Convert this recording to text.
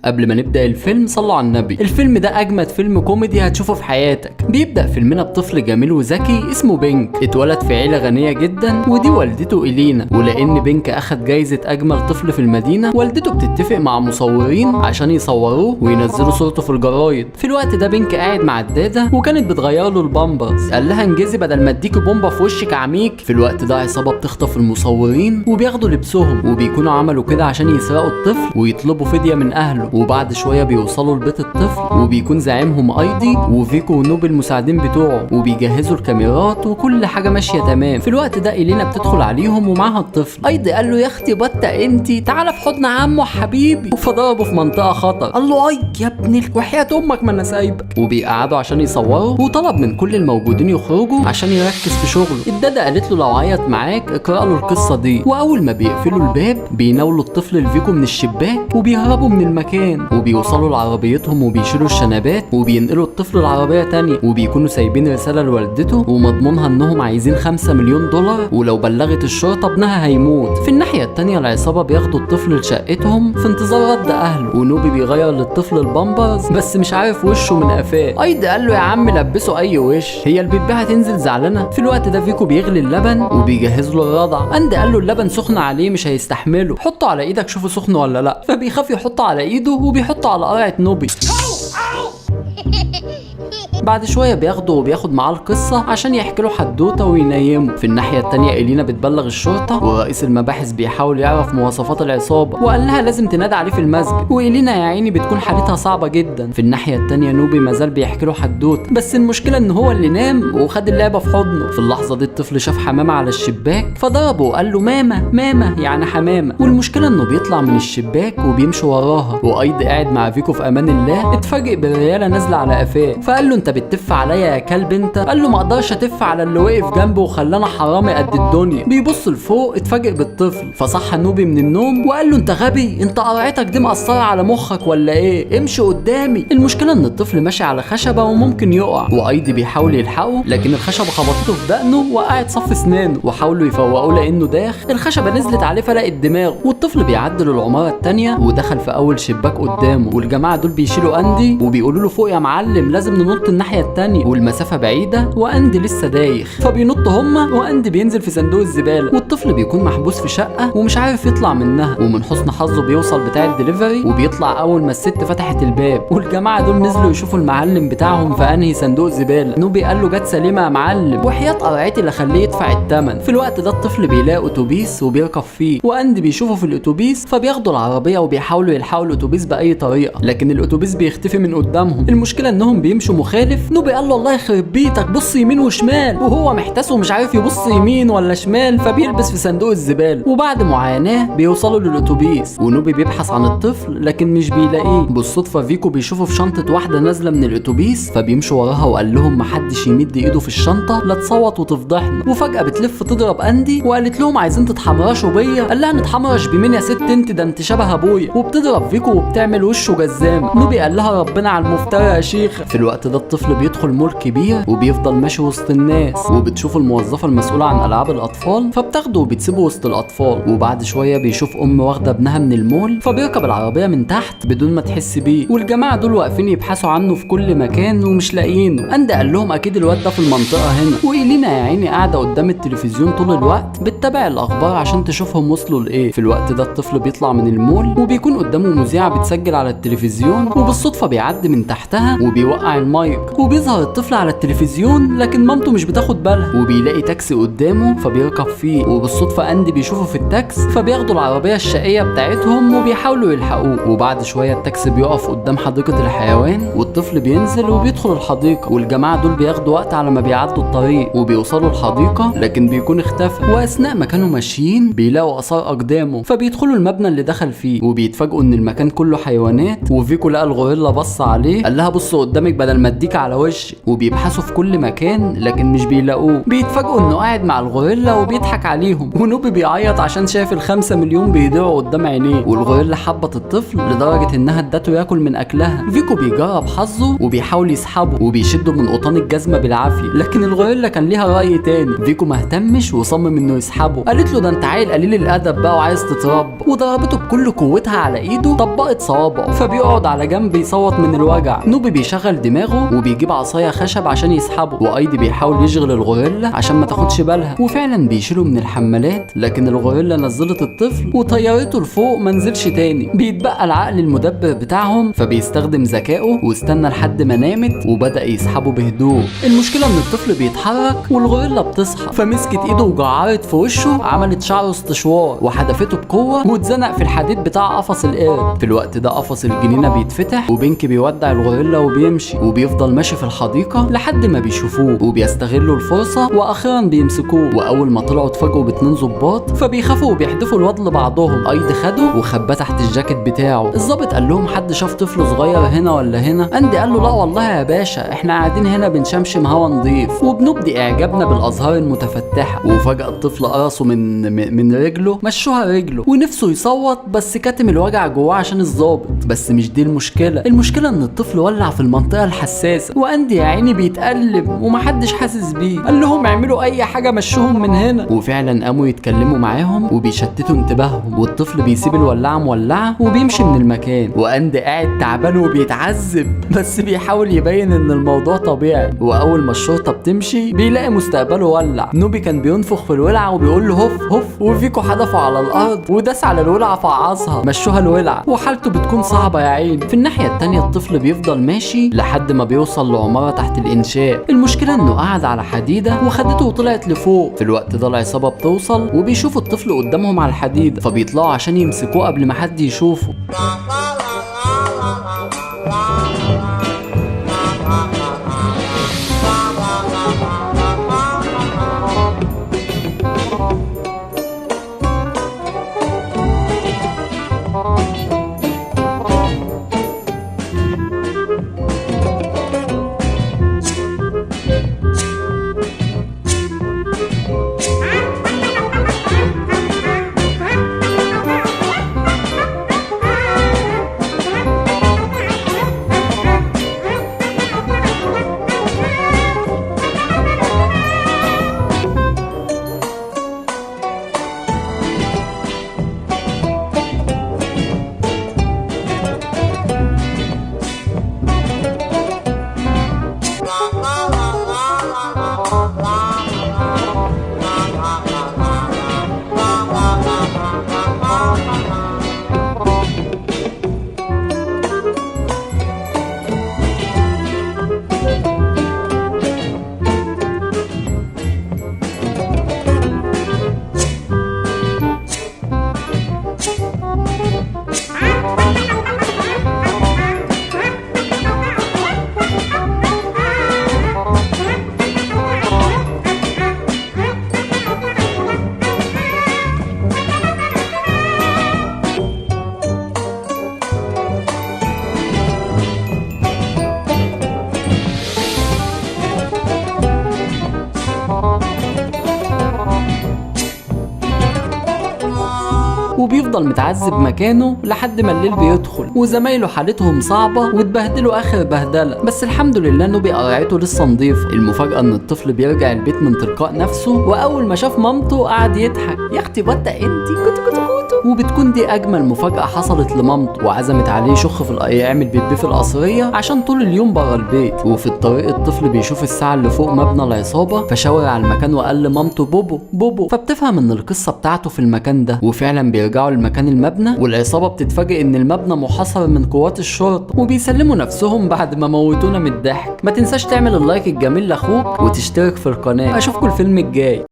قبل ما نبدأ الفيلم صلوا على النبي. الفيلم ده أجمد فيلم كوميدي هتشوفه في حياتك. بيبدأ فيلمنا بطفل جميل وذكي اسمه بينك، اتولد في عيلة غنية جدا ودي والدته إلينا. ولأن بينك أخد جايزة أجمل طفل في المدينة، والدته بتتفق مع مصورين عشان يصوروه وينزلوا صورته في الجرايد. في الوقت ده بينك قاعد مع الدادة وكانت بتغير له البامبرز، قال لها انجزي بدل ما اديكي بومبا في وشك عميك. في الوقت ده عصابة بتخطف المصورين وبياخدوا لبسهم، وبيكونوا عملوا كده عشان يسرقوا الطفل ويطلبوا فدية من أهله. وبعد شويه بيوصلوا لبيت الطفل وبيكون زعيمهم ايدي وفيكو ونوب المساعدين بتوعه، وبيجهزوا الكاميرات وكل حاجه ماشيه تمام. في الوقت ده إلينا بتدخل عليهم ومعاها الطفل. ايدي قال له يا اختي بطه انتي تعالى في حضن عمو حبيبي، فضربه في منطقه خطر. قال له اي يا ابني وحياه امك ما انا سايبك. وبيقعدوا عشان يصوروا، وطلب من كل الموجودين يخرجوا عشان يركز في شغله. الداده قالت له لو عيط معاك اقرا له القصه دي. واول ما بيقفلوا الباب بيناولوا الطفل الفيكو من الشباك وبيهربوا من المكان، وبيوصلوا لعربيتهم وبيشيلوا الشنبات وبينقلوا الطفل لعربية تانية، وبيكونوا سايبين رسالة لوالدته ومضمونها انهم عايزين 5 مليون دولار، ولو بلغت الشرطة ابنها هيموت. في الناحية التانية العصابة بياخدوا الطفل لشقتهم في انتظار رد اهله، ونوبي بيغير للطفل البامبرز بس مش عارف وشه من قفاه. ايد قال له يا عم لبسه اي وش، هي البيبي هتنزل زعلانة. في الوقت ده فيكو بيغلي اللبن وبيجهز له الرضع. اند قال له اللبن سخن عليه مش هيستحمله، حطه على ايدك شوفه سخن ولا لا. فبيخاف يحطه على ايده وبيحطه على قرعة نوبي. بعد شويه بياخد معاه القصه عشان يحكي له حدوته وينيمه. في الناحيه التانيه إلينا بتبلغ الشرطه، ورئيس المباحث بيحاول يعرف مواصفات العصابه وقال لها لازم تنادي عليه في المسجد. وإلينا يا عيني بتكون حالتها صعبه جدا. في الناحيه التانيه نوبي مازال بيحكي له حدوته، بس المشكله ان هو اللي نام وخد اللعبه في حضنه. في اللحظه دي الطفل شاف حمامه على الشباك فضربه وقال له ماما ماما يعني حمامه. والمشكله انه بيطلع من الشباك وبيمشي وراها. وايد قاعد مع فيكو في امان الله اتفاجئ بالرياله نازله على قفاه، فقال له انت بتتف عليا يا كلب انت. قال له ما اقدرش اتف على اللي واقف جنبه وخلانا حرامي قد الدنيا. بيبص لفوق اتفاجئ بالطفل، فصح نوبي من النوم وقال له انت غبي، انت قرعتك دي مأثره على مخك ولا ايه؟ امشي قدامي. المشكله ان الطفل ماشي على خشبه وممكن يقع، وايدي بيحاول يلحقه لكن الخشبه خبطته في دقنه وقعت صف اسنانه، وحاولوا يفوقوه لانه داخ. الخشبه نزلت عليه فرقت دماغه، والطفل بيعدل العماره التانيه ودخل في اول شباك قدامه. والجماعه دول بيشيلوا اندي وبيقولوا له فوق يا معلم لازم ننط الناحيه التانيه، والمسافه بعيده واندي لسه دايخ. فبينط هما واندي بينزل في صندوق الزباله، والطفل بيكون محبوس في شقه ومش عارف يطلع منها. ومن حسن حظه بيوصل بتاع الدليفري وبيطلع اول ما الست فتحت الباب. والجماعه دول نزلوا يشوفوا المعلم بتاعهم في انهي صندوق زباله. نوبي قال له جت سليمه يا معلم، وحياه قرعتي اللي خليه يدفع الثمن. في الوقت ده الطفل بيلاقي اتوبيس وبيركب فيه، واندي بيشوفه في الاتوبيس فبياخدوا العربيه وبيحاولوا يلحقوا الاتوبيس باي طريقه، لكن الاتوبيس بيختفي من قدامهم. المشكله انهم بيمشوا مخالف. نوبي قال له الله يخرب بيتك بص يمين وشمال، وهو محتاس ومش عارف يبص يمين ولا شمال، فبيلبس في صندوق الزباله. وبعد معاناه بيوصلوا للاتوبيس، ونوبي بيبحث عن الطفل لكن مش بيلاقيه. بالصدفه فيكو بيشوفه في شنطه واحده نازله من الاتوبيس، فبيمشوا وراها وقال لهم محدش يمد ايده في الشنطه لا تصوت وتفضحنا. وفجاه بتلف تضرب اندي وقالت لهم عايزين تتحمرشوا بيا. قال لها نتحمرش بمين يا ست انت، ده انت شبه ابويا. وبتضرب فيكو وبتعمل وشه جزامه. نوبي قال لها ربنا على المفترى يا شيخه. في الوقت ده الطفل بيدخل مول كبير وبيفضل ماشي وسط الناس، وبتشوف الموظفه المسؤوله عن العاب الاطفال فبتاخده وبتسيبه وسط الاطفال. وبعد شويه بيشوف ام واخده ابنها من المول فبيركب العربيه من تحت بدون ما تحس بيه. والجماعه دول واقفين يبحثوا عنه في كل مكان ومش لاقيينه. اند قال لهم اكيد الواد ده في المنطقه هنا. وإلينا يا عيني قاعده قدام التلفزيون طول الوقت بتتابع الاخبار عشان تشوفهم وصلوا لايه. في الوقت ده الطفل بيطلع من المول وبيكون قدامه مذيعه بتسجل على التلفزيون، وبالصدفه بيعدي من تحتها وبيوقع المايك. وبيظهر الطفل على التلفزيون لكن مامته مش بتاخد بالها، وبيلاقي تاكسي قدامه فبيركب فيه. وبالصدفه اندي بيشوفه في التاكس فبياخدوا العربيه الشقيه بتاعتهم وبيحاولوا يلحقوه. وبعد شويه التاكسي بيقف قدام حديقه الحيوان، والطفل بينزل وبيدخل الحديقه. والجماعه دول بياخدوا وقت على ما بيعدوا الطريق وبيوصلوا الحديقه لكن بيكون اختفى. واثناء ما كانوا ماشيين بيلاقوا اثار اقدامه، فبيدخلوا المبنى اللي دخل فيه وبيتفاجئوا ان المكان كله حيوانات. وفيكو لقى الغوريلا بص عليه قال لها بص قدامك بدل المديك على وشي. وبيبحثوا في كل مكان لكن مش بيلاقوه. بيتفاجئوا انه قاعد مع الغوريلا وبيضحك عليهم، ونوبي بيعيط عشان شايف ال5 مليون بيضيعوا قدام عينيه. والغوريلا حبت الطفل لدرجه انها ادته ياكل من اكلها. فيكو بيجرب حظه وبيحاول يسحبه وبيشده من قطان الجزمه بالعافيه، لكن الغوريلا كان ليها راي تاني. فيكو ما اهتمش وصمم انه يسحبه. قالت له ده انت عيل قليل الادب بقى وعايز تتربى، وضربته بكل قوتها على ايده، طبقت صوابعه، فبيقعد على جنب يصوت من الوجع. نوبي بيشغل دماغه وبيجيب عصايه خشب عشان يسحبه، وايدي بيحاول يشغل الغوريلا عشان ما تاخدش بالها. وفعلا بيشيله من الحمالات، لكن الغوريلا نزلت الطفل وطيرته لفوق ما نزلش تاني. بيتبقى العقل المدبر بتاعهم، فبيستخدم ذكائه واستنى لحد ما نامت وبدأ يسحبه بهدوء. المشكله ان الطفل بيتحرك والغوريلا بتصحى، فمسكت ايده وجعرت في وشه، عملت شعره استشوار وحدفته بقوه واتزنق في الحديد بتاع قفص القرد. في الوقت ده قفص الجنينه بيتفتح وبينكي بيودع الغوريلا وبيمشي، وبيفضل ماشي في الحديقه لحد ما بيشوفوه وبيستغلوا الفرصه واخيرا بيمسكوه. واول ما طلعوا اتفاجئوا باتنين ظباط، فبيخافوا وبيحدفوا الواد لبعضهم. ايدي خده وخباه تحت الجاكيت بتاعه. الظابط قال لهم حد شاف طفل صغير هنا ولا هنا؟ اندي قال له لا والله يا باشا، احنا قاعدين هنا بنشمشم هوا نضيف وبنبدي اعجابنا بالازهار المتفتحه. وفجاه الطفل قرصه من رجله، مشوها رجله ونفسه يصوت بس كاتم الوجع جواه عشان الظابط. بس مش دي المشكله. المشكله ان الطفل ولع في المنطقه الحساسه، واندي يا عيني بيتألم ومحدش حاسس بيه. قال لهم اعملوا اي حاجه مشوهم من هنا. وفعلا قاموا يتكلموا معاهم وبيشتتوا انتباههم، والطفل بيسيب الولاعه مولعه وبيمشي من المكان. واندي قاعد تعبان وبيتعذب بس بيحاول يبين ان الموضوع طبيعي. واول ما الشرطه بتمشي بيلاقي مستقبله ولع. نوبي كان بينفخ في الولعه وبيقول له هف هف، وفيكو حدفه على الارض وداس على الولعه فعصها، مشوها الولعه وحالته بتكون صعبه يا عين. في الناحيه التانيه الطفل بيفضل ماشي لحد ما بيوصل لعماره تحت الانشاء. المشكله انه قعد على حديده وخدته وطلعت لفوق. في الوقت ده العصابه بتوصل وبيشوفوا الطفل قدامهم على الحديده، فبيطلعوا عشان يمسكوه قبل ما حد يشوفه. وبيفضل متعذب مكانه لحد ما الليل بيدخل، وزمايله حالتهم صعبة واتبهدلوا اخر بهدلة. بس الحمد لله نوبي قرعته لسه نضيفة. المفاجأة ان الطفل بيرجع البيت من تلقاء نفسه، واول ما شاف مامته قعد يضحك، يا اختي بطة انتي كوتو كوتو كوتو. وبتكون دي اجمل مفاجأة حصلت لمامته، وعزمت عليه شخ في يعمل بيبي في القصرية عشان طول اليوم بره البيت. وفي الطريق الطفل بيشوف الساعة اللي فوق مبنى العصابة، فشاور على المكان وقال لمامته بوبو بوبو، فبتفهم ان القصة بتاعته في المكان ده. وفعلا بيرجعوا لمكان المبنى، والعصابة بتتفاجئ ان المبنى محاصر من قوات الشرطة، وبيسلموا نفسهم بعد ما موتونا من الضحك. ما تنساش تعمل اللايك الجميل لاخوك وتشترك في القناة. اشوفكم الفيلم الجاي.